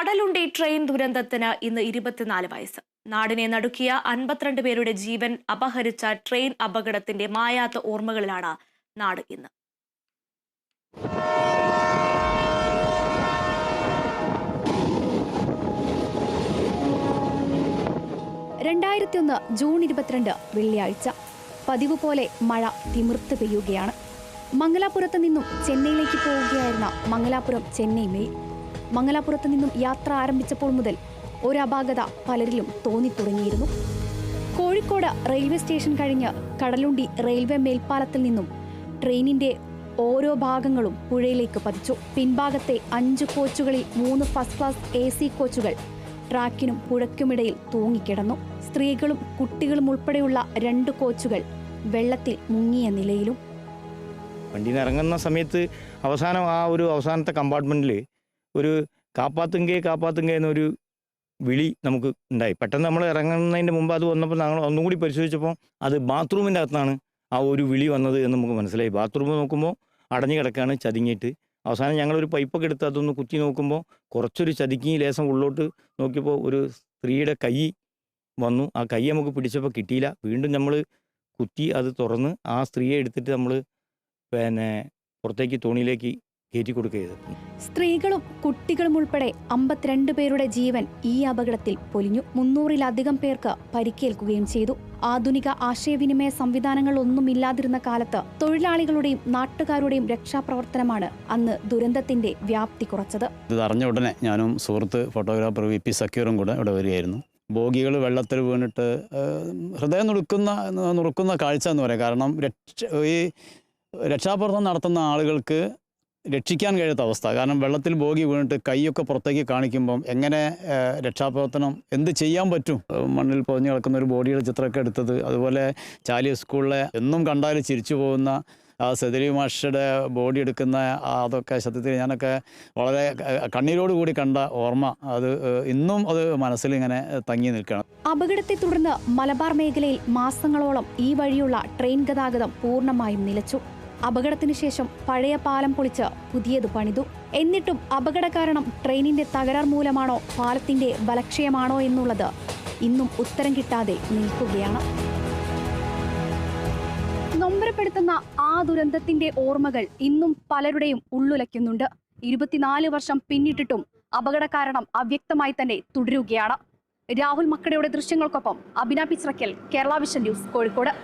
Kadalundi train ദുരന്തത്തിന് ഇന്ന് 24 വയസ്സ്. നാടിനെ നടുക്കിയ 52 പേരുടെ ജീവൻ അപഹരിച്ച ട്രെയിൻ അപകടത്തിന്റെ മായാത്ത ഓർമ്മകളിലാണ് നാട് ഇന്ന്. 2001 ജൂൺ 22 വെള്ളിയാഴ്ച. പതിവ് പോലെ മഴ തിമിർത്ത് പെയ്യുകയാണ്. മംഗലാപുരത്ത് നിന്നും ചെന്നൈയിലേക്ക് പോവുകയായിരുന്ന മംഗലാപുരം ചെന്നൈ മെയിൽ. മംഗലാപുരത്ത് നിന്നും യാത്ര ആരംഭിച്ചപ്പോൾ മുതൽ ഒരപാകത പലരിലും തോന്നിത്തുടങ്ങിയിരുന്നു. കോഴിക്കോട് റെയിൽവേ സ്റ്റേഷൻ കഴിഞ്ഞ് കടലുണ്ടി റെയിൽവേ മേൽപ്പാലത്തിൽ നിന്നും ട്രെയിനിന്റെ ഓരോ ഭാഗങ്ങളും പുഴയിലേക്ക് പതിച്ചു. പിൻഭാഗത്തെ 5 കോച്ചുകളിൽ 3 ഫസ്റ്റ് ക്ലാസ് AC കോച്ചുകൾ ട്രാക്കിനും പുഴയ്ക്കുമിടയിൽ തൂങ്ങിക്കിടന്നു. സ്ത്രീകളും കുട്ടികളും ഉൾപ്പെടെയുള്ള 2 കോച്ചുകൾ വെള്ളത്തിൽ മുങ്ങിയ നിലയിലും. വണ്ടിയിൽ നിന്ന് ഇറങ്ങുന്ന സമയത്ത് അവസാനത്തെ കമ്പാർട്ട്മെൻറ്റിൽ ഒരു കാപ്പാത്തുങ്കേ എന്നൊരു വിളി നമുക്ക് ഉണ്ടായി. പെട്ടെന്ന് നമ്മൾ ഇറങ്ങുന്നതിൻ്റെ മുമ്പ് അത് വന്നപ്പോൾ ഞങ്ങൾ ഒന്നും കൂടി പരിശോധിച്ചപ്പോൾ അത് ബാത്റൂമിൻ്റെ അകത്താണ് ആ ഒരു വിളി വന്നത് എന്ന് നമുക്ക് മനസ്സിലായി. ബാത്റൂം നോക്കുമ്പോൾ അടഞ്ഞു കിടക്കുകയാണ്, ചതിങ്ങിയിട്ട്. അവസാനം ഞങ്ങളൊരു പൈപ്പൊക്കെ എടുത്ത് അതൊന്ന് കുത്തി നോക്കുമ്പോൾ കുറച്ചൊരു ചതിക്കി ലേശം ഉള്ളോട്ട് നോക്കിയപ്പോൾ ഒരു സ്ത്രീയുടെ കൈ വന്നു. ആ കൈ നമുക്ക് പിടിച്ചപ്പോൾ കിട്ടിയില്ല. വീണ്ടും നമ്മൾ കുത്തി അത് തുറന്ന് ആ സ്ത്രീയെ എടുത്തിട്ട് നമ്മൾ പുറത്തേക്ക് തോണിയിലേക്ക് കയറ്റി കൊടുക്കുക. സ്ത്രീകളും കുട്ടികളും ഉൾപ്പെടെ 52 പേരുടെ ജീവൻ ഈ അപകടത്തിൽ പൊലിഞ്ഞു. 300-ലധികം പേർക്ക് പരിക്കേൽക്കുകയും ചെയ്തു. ആധുനിക ആശയവിനിമയ സംവിധാനങ്ങൾ ഒന്നുമില്ലാതിരുന്ന കാലത്ത് തൊഴിലാളികളുടെയും നാട്ടുകാരുടെയും രക്ഷാപ്രവർത്തനമാണ് അന്ന് ദുരന്തത്തിന്റെ വ്യാപ്തി കുറച്ചത്. ഇത് അറിഞ്ഞ ഉടനെ ഞാനും സുഹൃത്ത് ഫോട്ടോഗ്രാഫർ VP സക്കീറും കൂടെ ഇവിടെ വരികയായിരുന്നു. ബോഗികൾ വെള്ളത്തിൽ വീണിട്ട് ഹൃദയം നുറുക്കുന്ന കാഴ്ച എന്ന് പറയാം. കാരണം ഈ രക്ഷാപ്രവർത്തനം നടത്തുന്ന ആളുകൾക്ക് രക്ഷിക്കാൻ കഴിയാത്ത അവസ്ഥ. കാരണം വെള്ളത്തിൽ ബോഗി വീണിട്ട് കൈയൊക്കെ പുറത്തേക്ക് കാണിക്കുമ്പം എങ്ങനെ രക്ഷാപ്രവർത്തനം എന്ത് ചെയ്യാൻ പറ്റും? മണ്ണിൽ പൊതിഞ്ഞ് കിടക്കുന്ന ഒരു ബോഡിയുടെ ചിത്രമൊക്കെ എടുത്തത്. അതുപോലെ ചാലിയ സ്കൂളിലെ എന്നും കണ്ടാൽ ചിരിച്ചു പോകുന്ന ആ സെദരി മാഷയുടെ ബോഡി എടുക്കുന്ന അതൊക്കെ സത്യത്തിൽ ഞാനൊക്കെ വളരെ കണ്ണീരോടുകൂടി കണ്ട ഓർമ്മ അത് ഇന്നും അത് മനസ്സിൽ ഇങ്ങനെ തങ്ങി നിൽക്കണം. അപകടത്തെ തുടർന്ന് മലബാർ മേഖലയിൽ മാസങ്ങളോളം ഈ വഴിയുള്ള ട്രെയിൻ ഗതാഗതം പൂർണ്ണമായും നിലച്ചു. അപകടത്തിനു ശേഷം പഴയ പാലം പൊളിച്ച് പുതിയത് പണിതു. എന്നിട്ടും അപകട കാരണം ട്രെയിനിന്റെ തകരാർ മൂലമാണോ പാലത്തിന്റെ ബലക്ഷയമാണോ എന്നുള്ളത് ഇന്നും ഉത്തരം കിട്ടാതെ നിൽക്കുകയാണ്. നൊമ്പരപ്പെടുത്തുന്ന ആ ദുരന്തത്തിന്റെ ഓർമ്മകൾ ഇന്നും പലരുടെയും ഉള്ളുലയ്ക്കുന്നുണ്ട്. 24 വർഷം പിന്നിട്ടിട്ടും അപകട കാരണം അവ്യക്തമായി തന്നെ തുടരുകയാണ്. രാഹുൽ മക്കടയുടെ ദൃശ്യങ്ങൾക്കൊപ്പം അഭിന പിച്രക്കൽ, കേരള വിഷൻ ന്യൂസ്, കോഴിക്കോട്.